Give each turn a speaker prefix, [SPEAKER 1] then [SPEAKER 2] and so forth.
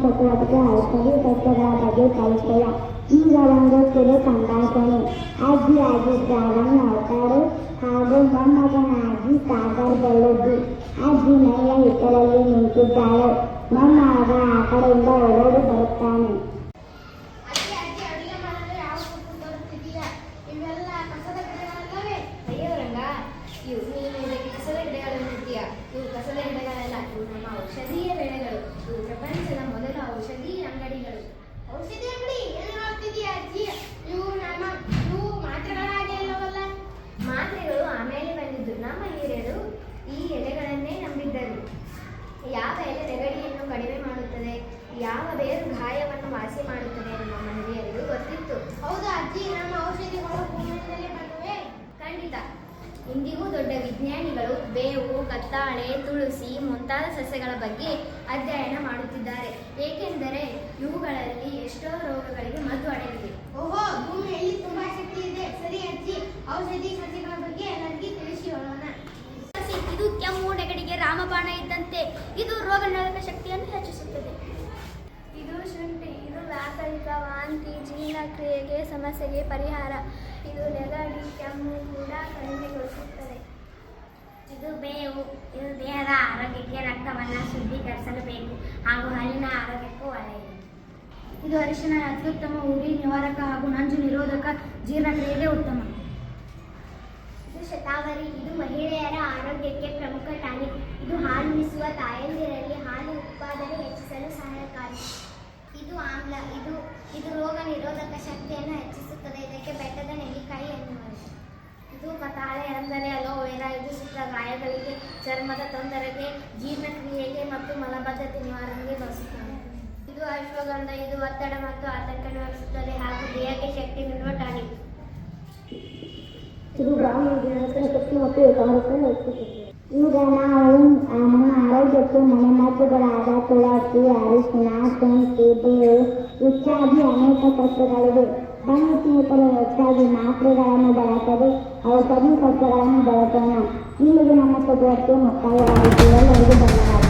[SPEAKER 1] ಚಟುವಟಿಕೆ ಔಷಧಿ ಸಸ್ಯಗಳ ಬಗ್ಗೆ ಪರಿಚಯ. ಈಗ ಒಂದು ಕಿರು ಸಂಭಾಷಣೆ. ಅಜ್ಜಿ ಆಗಿದ್ದಾಗ ನೌಕರು ಹಾಗೂ ಮೊಮ್ಮಗನಾಗಿ ಸಾಗರ್ ಬೆಳೆದು ಅಜ್ಜಿ ಮನೆಯ ಹಿತ್ತಲಲ್ಲಿ ನಿಂತಿದ್ದಾಳೆ. ಮೊಮ್ಮಗ ಆ ಕಡೆಯಿಂದ ಓಡೋಡಿ ಬರುತ್ತಾನೆ.
[SPEAKER 2] ಔಷಧೀಯ ಬೆಳೆಗಳು. ಇವು ಪ್ರಪಂಚದ ಮೊದಲ ಔಷಧಿ ಅಂಗಡಿಗಳು.
[SPEAKER 3] ಔಷಧಿ ಅಂಗಡಿ ಎಲ್ಲಿ ಮಾಡ್ತಿದೀಯ ಅಜ್ಜಿ? ಇವು ಮಾತ್ರೆಗಳಾಗಿ ಅಲ್ಲವಲ್ಲ?
[SPEAKER 2] ಮಾತ್ರೆಗಳು ಆಮೇಲೆ ಬಂದಿದ್ದು. ನಮ್ಮ ಹಿರಿಯರು ಈ ಎಲೆಗಳನ್ನೇ ನಂಬಿದ್ದರು. ಯಾವ ಎಲೆ ನೆಗಡಿಯನ್ನು ಕಡಿಮೆ ಮಾಡುತ್ತದೆ, ಯಾವ ಬೇರು ಗಾಯವನ್ನು ವಾಸಿ ಮಾಡುತ್ತದೆ ಎಂದು ನಮ್ಮ ಹಿರಿಯರಿಗೂ ಗೊತ್ತಿತ್ತು.
[SPEAKER 3] ಹೌದಾ ಅಜ್ಜಿ, ನಮ್ಮ ಔಷಧಿಗಳು ಭೂಮಿಯಿಂದಲೇ ಬಂದಿವೆ?
[SPEAKER 2] ಖಂಡಿತ. ಇಂದಿಗೂ ದೊಡ್ಡ ವಿಜ್ಞಾನಿಗಳು ಬೇವು, ಕತ್ತಾಳೆ, ತುಳಸಿ ಮುಂತಾದ ಸಸ್ಯಗಳ ಬಗ್ಗೆ ಅಧ್ಯಯನ ಮಾಡುತ್ತಿದ್ದಾರೆ. ಏಕೆಂದರೆ ಇವುಗಳಲ್ಲಿ ಎಷ್ಟೋ ರೋಗಗಳಿಗೆ ಮದ್ದು ಅಡಗಿದೆ.
[SPEAKER 3] ಓಹೋ, ಭೂಮಿಯಲ್ಲಿ ತುಂಬಾ ಶಕ್ತಿ ಇದೆ. ಸರಿ ಅಜ್ಜಿ, ಔಷಧಿ ಸಸ್ಯಗಳ ಬಗ್ಗೆ ನನಗೆ ತಿಳಿಸಿ ಹೇಳೋಣ.
[SPEAKER 4] ಇದು ಕೆಮ್ಮು ನೆಗಡಿಗೆ ರಾಮಬಾಣ ಇದ್ದಂತೆ. ಇದು ರೋಗ ನಿರೋಧಕ ಶಕ್ತಿಯನ್ನು ಹೆಚ್ಚಿಸುತ್ತದೆ.
[SPEAKER 2] ಇದು ಶುಂಠಿ. ಇದು ವ್ಯಾಕರಿಕ ವಾಂತಿ, ಜೀರ್ಣಕ್ರಿಯೆಗೆ ಸಮಸ್ಯೆಗೆ ಪರಿಹಾರ. ಇದು ನೆಗಡಿ, ಕೆಮ್ಮು ಕೂಡ ಕಡಿಮೆಗೊಳಿಸುತ್ತದೆ.
[SPEAKER 4] ಇದು ಬೇವು. ಇದು ದೇಹದ ಆರೋಗ್ಯಕ್ಕೆ, ರಕ್ತವನ್ನು ಶುದ್ಧೀಕರಿಸಲು ಬೇಕು ಹಾಗೂ ಹಲ್ಲಿನ ಆರೋಗ್ಯಕ್ಕೂ ಒಳ್ಳೆಯದು.
[SPEAKER 2] ಇದು ಅರಿಶಿನ. ಅತ್ಯುತ್ತಮ ಉರಿ ನಿವಾರಕ ಹಾಗೂ ನಂಜು ನಿರೋಧಕ, ಜೀರ್ಣಕ್ರಿಯೆಗೆ ಉತ್ತಮ.
[SPEAKER 4] ಇದು ಶತಾವರಿ. ಇದು ಮಹಿಳೆಯರ ಆರೋಗ್ಯಕ್ಕೆ ಪ್ರಮುಖ ಟಾನಿಕ್. ಇದು ಹಾಲುಣಿಸುವ ತಾಯಂದಿರಲ್ಲಿ ಹಾಲು ಉತ್ಪಾದನೆ ಹೆಚ್ಚಿಸಲು ಸಹಾಯಕಾರಿ. ಇದು ಆಮ್ಲ. ಇದು ರೋಗ ನಿರೋಧಕ ಶಕ್ತಿಯನ್ನು ಹೆಚ್ಚಿಸುತ್ತದೆ. ಇದಕ್ಕೆ ಬೆಟ್ಟದ ನೆಲ್ಲಿಕಾಯಿ ಎನ್ನುವರು.
[SPEAKER 2] ಇದು ಕತಾಳೆ ಅಂದರೆ ಅಲೋವೆರಾ. ಇದು ಸುತ್ತ ಗಾಯಗಳಿಗೆ, ಚರ್ಮದ ತೊಂದರೆಗೆ, ಜೀರ್ಣಕ್ರಿಯೆಗೆ ಮತ್ತು ಮಲಬದ್ಧತೆ ನಿವಾರಣೆಗೆ ಬಳಸುತ್ತಾರೆ. ಇದು ಅಶ್ವಗಂಧ. ಇದು ಒತ್ತಡ ಮತ್ತು ಆತಂಕ ನಿವಾರಿಸುತ್ತದೆ ಹಾಗೂ ದೇಹಕ್ಕೆ ಶಕ್ತಿ ನೀಡುವ ಟಾನಿಕ್.
[SPEAKER 1] ಇದು ಬ್ರಾಹ್ಮಣ ಶಕ್ತಿ ಮತ್ತು ಏಕಾಗ್ರತೆ ಹೆಚ್ಚಿಸುತ್ತದೆ. ಈಗ ನಾವು ನಮ್ಮ ಆರೋಗ್ಯಕ್ಕೆ ಮನೆಮದ್ದುಗಳಾದ ತುಳಸಿ, ಅರಿಶಿನ, ಶುಂಠಿ, ಬೇವು ಇತ್ಯಾದಿ ಅನೇಕ ಸಸ್ಯಗಳಿವೆ. ಬನ್ನಿ ಸ್ನೇಹಿತರೆ, ಹೆಚ್ಚಾಗಿ ಮಾತ್ರೆಗಳನ್ನು ಬಳಸದೆ ಔಷಧಿ ಸಸ್ಯಗಳನ್ನು ಬಳಸೋಣ. ಇಲ್ಲಿಗೆ ನಮ್ಮ ಚಟುವಟಿಕೆ ಮುಕ್ತಾಯವಾಗುತ್ತದೆ. ಎಲ್ಲರಿಗೂ ಧನ್ಯವಾದ.